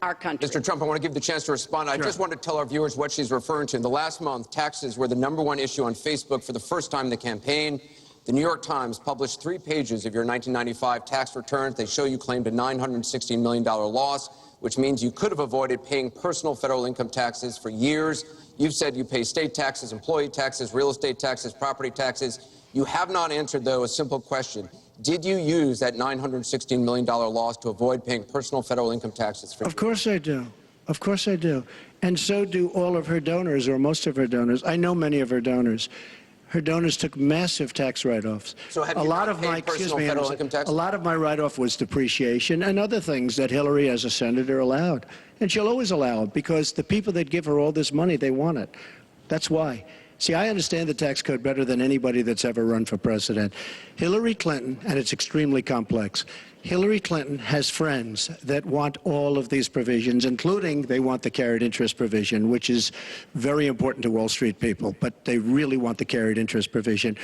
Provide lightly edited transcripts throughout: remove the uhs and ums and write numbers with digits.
our country. Mr. Trump, I want to give you the chance to respond. I just want to tell our viewers what she's referring to. In the last month, taxes were the #1 issue on Facebook for the first time in the campaign. The New York Times published 3 pages of your 1995 tax returns. They show you claimed a $916 million loss, which means you could have avoided paying personal federal income taxes for years. You've said you pay state taxes, employee taxes, real estate taxes, property taxes. You have not answered, though, a simple question. Did you use that $916 million loss to avoid paying personal federal income taxes for years? Of course I do. Of course I do. And so do all of her donors, or most of her donors. I know many of her donors. Her donors took massive tax write-offs. So have you not paid personal federal income taxes? A lot of my write-off was depreciation and other things that Hillary, as a senator, allowed. And she'll always allow it because the people that give her all this money, they want it. That's why. See, I understand the tax code better than anybody that's ever run for president. Hillary Clinton, and it's extremely complex, Hillary Clinton has friends that want all of these provisions, including they want the carried interest provision, which is very important to Wall Street people, but they really want the carried interest provision,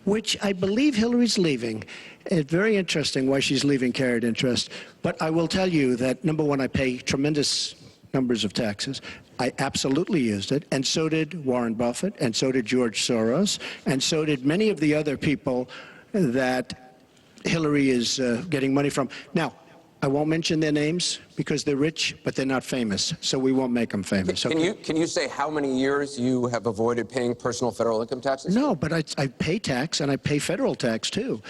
which I believe Hillary's leaving. It's very interesting why she's leaving carried interest. But I will tell you that, number one, I pay tremendous numbers of taxes. I absolutely used it, and so did Warren Buffett, and so did George Soros, and so did many of the other people that Hillary is getting money from. Now, I won't mention their names because they're rich, but they're not famous, so we won't make them famous. Okay? Can you say how many years you have avoided paying personal federal income taxes? No, but I pay tax, and I pay federal tax, too.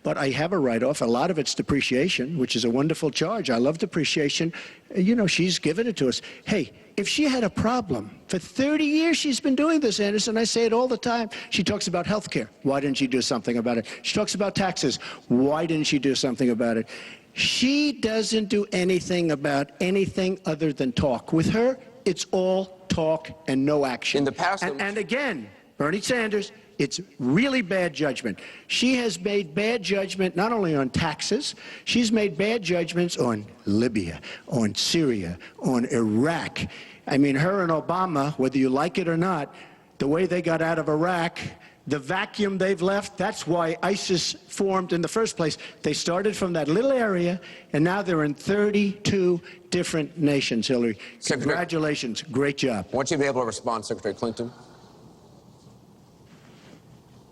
But I have a write-off. A lot of it's depreciation, which is a wonderful charge. I love depreciation. You know, she's given it to us. Hey, if she had a problem, for 30 years she's been doing this, Anderson. I say it all the time. She talks about health care. Why didn't she do something about it? She talks about taxes. Why didn't she do something about it? She doesn't do anything about anything other than talk. With her, it's all talk and no action. In the past... And again, Bernie Sanders, it's really bad judgment. She has made bad judgment not only on taxes, she's made bad judgments on Libya, on Syria, on Iraq. I mean, her and Obama, whether you like it or not, the way they got out of Iraq, the vacuum they've left, that's why ISIS formed in the first place. They started from that little area, and now they're in 32 different nations, Hillary. Congratulations. Great job. I want you to be able to respond, Secretary Clinton.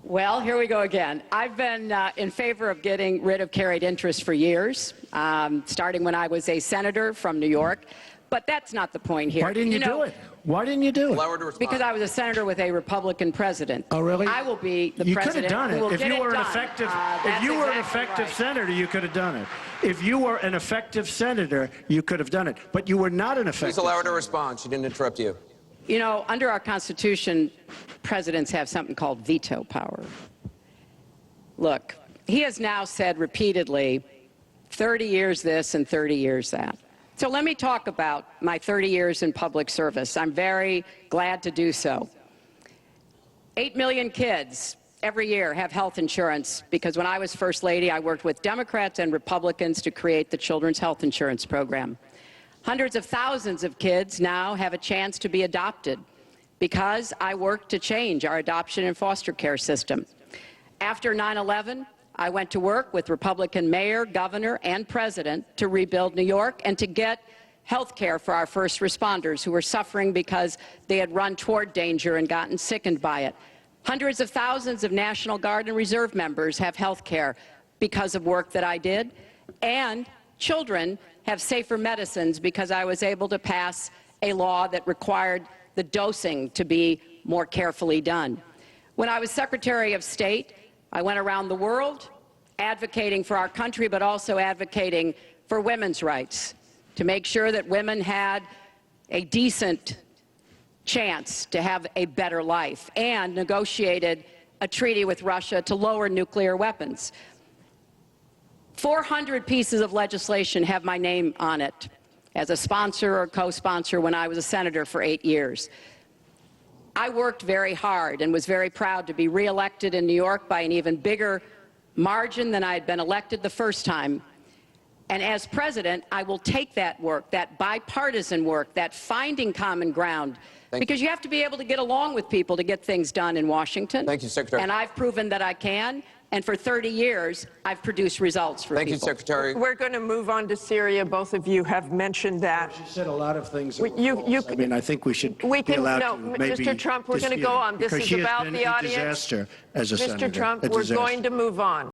Well, here we go again. I've been in favor of getting rid of carried interest for years, starting when I was a senator from New York. But that's not the point here. Why didn't you do it? Why didn't you do it? Allow her to respond. Because I was a senator with a Republican president. Oh, really? I will be the president. You president. could have done it. If you were an effective, if you were an effective senator, you could have done it. If you were an effective senator, you could have done it. But you were not an effective. Please allow her to respond. She didn't interrupt you. You know, under our Constitution, presidents have something called veto power. Look, he has now said repeatedly, 30 years this and 30 years that. So let me talk about my 30 years in public service. I'm very glad to do so. 8 million kids every year have health insurance because when I was First Lady, I worked with Democrats and Republicans to create the Children's Health Insurance Program. Hundreds of thousands of kids now have a chance to be adopted because I worked to change our adoption and foster care system. After 9/11, I went to work with Republican mayor, governor, and president to rebuild New York and to get health care for our first responders who were suffering because they had run toward danger and gotten sickened by it. Hundreds of thousands of National Guard and Reserve members have health care because of work that I did, and children have safer medicines because I was able to pass a law that required the dosing to be more carefully done. When I was Secretary of State, I went around the world advocating for our country, but also advocating for women's rights, to make sure that women had a decent chance to have a better life, and negotiated a treaty with Russia to lower nuclear weapons. 400 pieces of legislation have my name on it as a sponsor or co-sponsor when I was a senator for 8 years. I worked very hard and was very proud to be reelected in New York by an even bigger margin than I had been elected the first time. And as president, I will take that work, that bipartisan work, that finding common ground, because you have to be able to get along with people to get things done in Washington. Thank you, Secretary. And I've proven that I can. And for 30 years, I've produced results for Thank people. you, Secretary. We're going to move on to Syria. Both of you have mentioned that. She said a lot of things. I mean, I think we should we be can, allowed no, to maybe Mr. Trump, we're going to dispute go it, on. This because is she has about been the a audience. disaster as a senator. Mr. Trump, A we're disaster. going to move on.